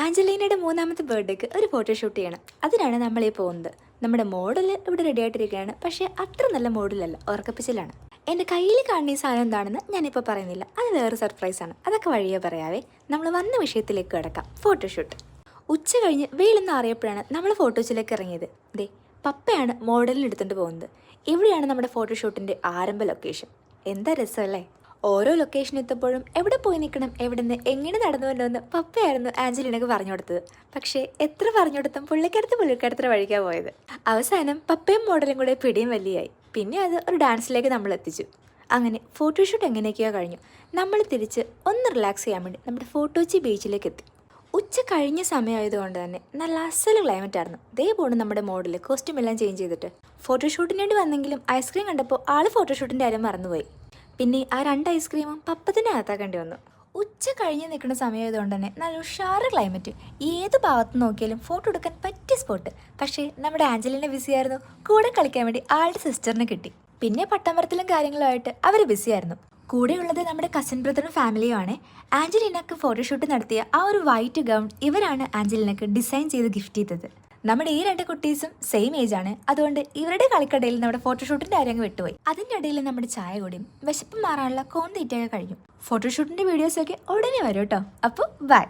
ആഞ്ചലീനയുടെ മൂന്നാമത്തെ ബർത്ത്ഡേക്ക് ഒരു ഫോട്ടോഷൂട്ട് ചെയ്യണം. അതിനാണ് നമ്മളീ പോകുന്നത്. നമ്മുടെ മോഡൽ ഇവിടെ റെഡി ആയിട്ടിരിക്കുകയാണ്. പക്ഷേ അത്ര നല്ല മോഡലല്ല, ഉറക്കപ്പിച്ചിലാണ്. എൻ്റെ കയ്യിൽ കാണുന്ന ഈ സാധനം എന്താണെന്ന് ഞാനിപ്പോൾ പറയുന്നില്ല, അത് വേറെ സർപ്രൈസാണ്. അതൊക്കെ വഴിയേ പറയാവേ. നമ്മൾ വന്ന വിഷയത്തിലേക്ക് കിടക്കാം. ഫോട്ടോഷൂട്ട്. ഉച്ച കഴിഞ്ഞ് വെയിലൊന്നും അറിയപ്പോഴാണ് നമ്മൾ ഫോട്ടോസിലേക്ക് ഇറങ്ങിയത്. ദേ പപ്പയാണ് മോഡലിന് എടുത്തുകൊണ്ട് പോകുന്നത്. ഇവിടെയാണ് നമ്മുടെ ഫോട്ടോഷൂട്ടിൻ്റെ ആരംഭ ലൊക്കേഷൻ. എന്താ രസമല്ലേ? ഓരോ ലൊക്കേഷൻ എത്തപ്പോഴും എവിടെ പോയി നിൽക്കണം, എവിടെ നിന്ന് എങ്ങനെ നടന്നു വരണമെന്ന് പപ്പയായിരുന്നു ആഞ്ചലീനക്ക് പറഞ്ഞു കൊടുത്തത്. പക്ഷേ എത്ര പറഞ്ഞു കൊടുത്തും പുള്ളിക്കടുത്ത വഴിക്കാണ് പോയത്. അവസാനം പപ്പയും മോഡലും കൂടെ പിടിയും വലിയായി. പിന്നെ അത് ഒരു ഡാൻസിലേക്ക് നമ്മൾ എത്തിച്ചു. അങ്ങനെ ഫോട്ടോഷൂട്ട് എങ്ങനെയൊക്കെയോ കഴിഞ്ഞു. നമ്മൾ തിരിച്ച് ഒന്ന് റിലാക്സ് ചെയ്യാൻ വേണ്ടി നമ്മുടെ ഫോട്ടോച്ചി ബീച്ചിലേക്ക് എത്തി. ഉച്ച കഴിഞ്ഞ സമയമായതുകൊണ്ട് തന്നെ നല്ല അസൽ ക്ലൈമറ്റ് ആയിരുന്നു. ദേ പോണ് നമ്മുടെ മോഡൽ കോസ്റ്റ്യൂം എല്ലാം ചേഞ്ച് ചെയ്തിട്ട്. ഫോട്ടോഷൂട്ടിന് വേണ്ടി വന്നെങ്കിലും ഐസ്ക്രീം കണ്ടപ്പോൾ ആൾ ഫോട്ടോഷൂട്ടിൻ്റെ കാര്യം മറന്നുപോയി. പിന്നെ ആ 2 ഐസ്ക്രീമും പപ്പ തന്നെ അകത്താക്കേണ്ടി വന്നു. ഉച്ച കഴിഞ്ഞ് നിൽക്കുന്ന സമയമായതുകൊണ്ട് തന്നെ നല്ല ഉഷാറ് ക്ലൈമറ്റ്. ഏത് ഭാഗത്ത് നോക്കിയാലും ഫോട്ടോ എടുക്കാൻ പറ്റിയ സ്പോട്ട്. പക്ഷേ നമ്മുടെ ആഞ്ചലീന ബിസിയായിരുന്നു. കൂടെ കളിക്കാൻ വേണ്ടി ആളുടെ സിസ്റ്ററിനെ കിട്ടി. പിന്നെ പട്ടമരത്തിലും കാര്യങ്ങളുമായിട്ട് അവർ ബിസിയായിരുന്നു. കൂടെയുള്ളത് നമ്മുടെ കസിൻ ബ്രദറും ഫാമിലിയുമാണ്. ആഞ്ചലീനക്ക് ഫോട്ടോഷൂട്ട് നടത്തിയ ആ ഒരു വൈറ്റ് ഗൗൺ ഇവരാണ് ആഞ്ചലീനക്ക് ഡിസൈൻ ചെയ്ത് ഗിഫ്റ്റ് ചെയ്തത്. നമ്മുടെ ഈ 2 കുട്ടീസും സെയിം ഏജ് ആണ്. അതുകൊണ്ട് ഇവരുടെ കളിക്കടയിൽ നമ്മുടെ ഫോട്ടോഷൂട്ടിൻ്റെ കാര്യം വിട്ടുപോയി. അതിൻ്റെ ഇടയിൽ നമ്മുടെ ചായ കൂടിയും വിശപ്പ് മാറാനുള്ള കോൺ തീറ്റയൊക്കെ കഴിഞ്ഞു. ഫോട്ടോഷൂട്ടിൻ്റെ വീഡിയോസൊക്കെ ഉടനെ വരും കേട്ടോ. അപ്പോൾ ബൈ.